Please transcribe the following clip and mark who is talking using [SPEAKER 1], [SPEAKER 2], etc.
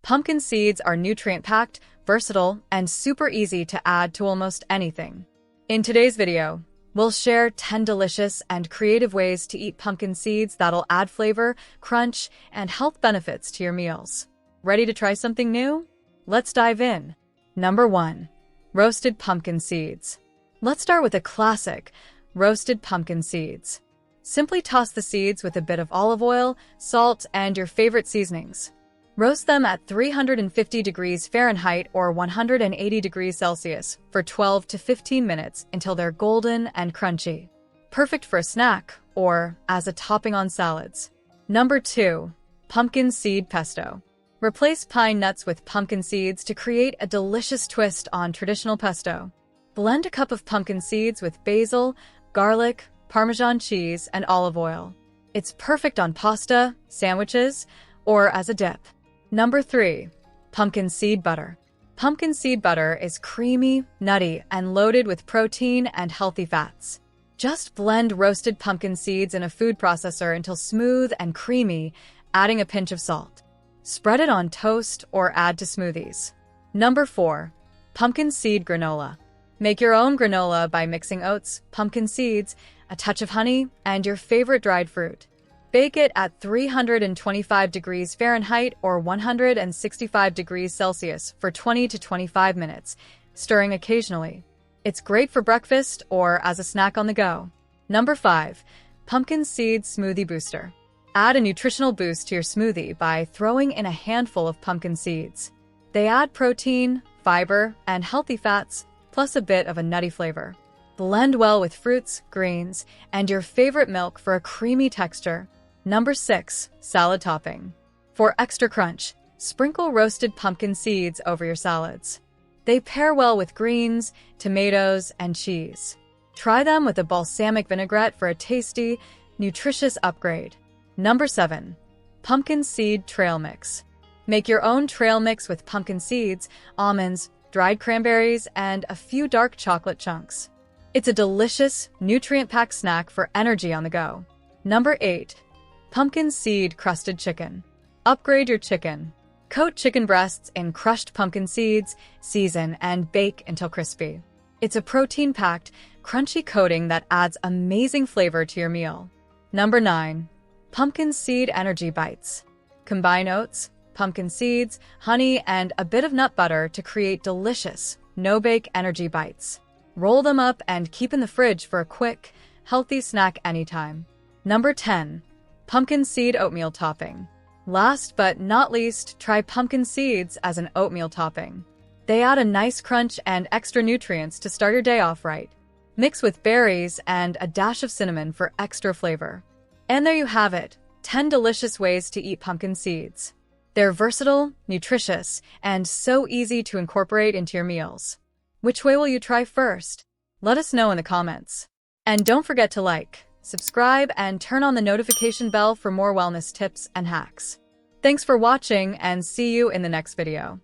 [SPEAKER 1] Pumpkin seeds are nutrient-packed, versatile, and super easy to add to almost anything. In today's video, we'll share 10 delicious and creative ways to eat pumpkin seeds that'll add flavor, crunch, and health benefits to your meals. Ready to try something new? Let's dive in. Number 1. Roasted pumpkin seeds. Let's start with a classic, roasted pumpkin seeds. Simply toss the seeds with a bit of olive oil, salt, and your favorite seasonings. Roast them at 350 degrees Fahrenheit or 180 degrees Celsius for 12 to 15 minutes until they're golden and crunchy. Perfect for a snack or as a topping on salads. Number 2. Pumpkin seed pesto. Replace pine nuts with pumpkin seeds to create a delicious twist on traditional pesto. Blend a cup of pumpkin seeds with basil, garlic, Parmesan cheese, and olive oil. It's perfect on pasta, sandwiches, or as a dip. Number 3. Pumpkin seed butter. Pumpkin seed butter is creamy, nutty, and loaded with protein and healthy fats. Just blend roasted pumpkin seeds in a food processor until smooth and creamy, adding a pinch of salt. Spread it on toast or add to smoothies. Number 4. Pumpkin seed granola. Make your own granola by mixing oats, pumpkin seeds, a touch of honey, and your favorite dried fruit. Bake it at 325 degrees Fahrenheit or 165 degrees Celsius for 20 to 25 minutes, stirring occasionally. It's great for breakfast or as a snack on the go. Number 5. Pumpkin seed smoothie booster. Add a nutritional boost to your smoothie by throwing in a handful of pumpkin seeds. They add protein, fiber, and healthy fats, plus a bit of a nutty flavor. Blend well with fruits, greens, and your favorite milk for a creamy texture. Number 6. Salad topping. For extra crunch, sprinkle roasted pumpkin seeds over your salads. They pair well with greens, tomatoes, and cheese. Try them with a balsamic vinaigrette for a tasty, nutritious upgrade. Number 7. Pumpkin seed trail mix. Make your own trail mix with pumpkin seeds, almonds, dried cranberries, and a few dark chocolate chunks. It's a delicious, nutrient-packed snack for energy on the go. Number 8. Pumpkin seed crusted chicken. Upgrade your chicken. Coat chicken breasts in crushed pumpkin seeds, season, and bake until crispy. It's a protein-packed, crunchy coating that adds amazing flavor to your meal. Number 9. Pumpkin seed energy bites. Combine oats, pumpkin seeds, honey, and a bit of nut butter to create delicious, no-bake energy bites. Roll them up and keep in the fridge for a quick, healthy snack anytime. Number 10. Pumpkin seed oatmeal topping. Last but not least, try pumpkin seeds as an oatmeal topping. They add a nice crunch and extra nutrients to start your day off right. Mix with berries and a dash of cinnamon for extra flavor. And there you have it, 10 delicious ways to eat pumpkin seeds. They're versatile, nutritious, and so easy to incorporate into your meals. Which way will you try first? Let us know in the comments. And don't forget to like, subscribe, and turn on the notification bell for more wellness tips and hacks. Thanks for watching and see you in the next video.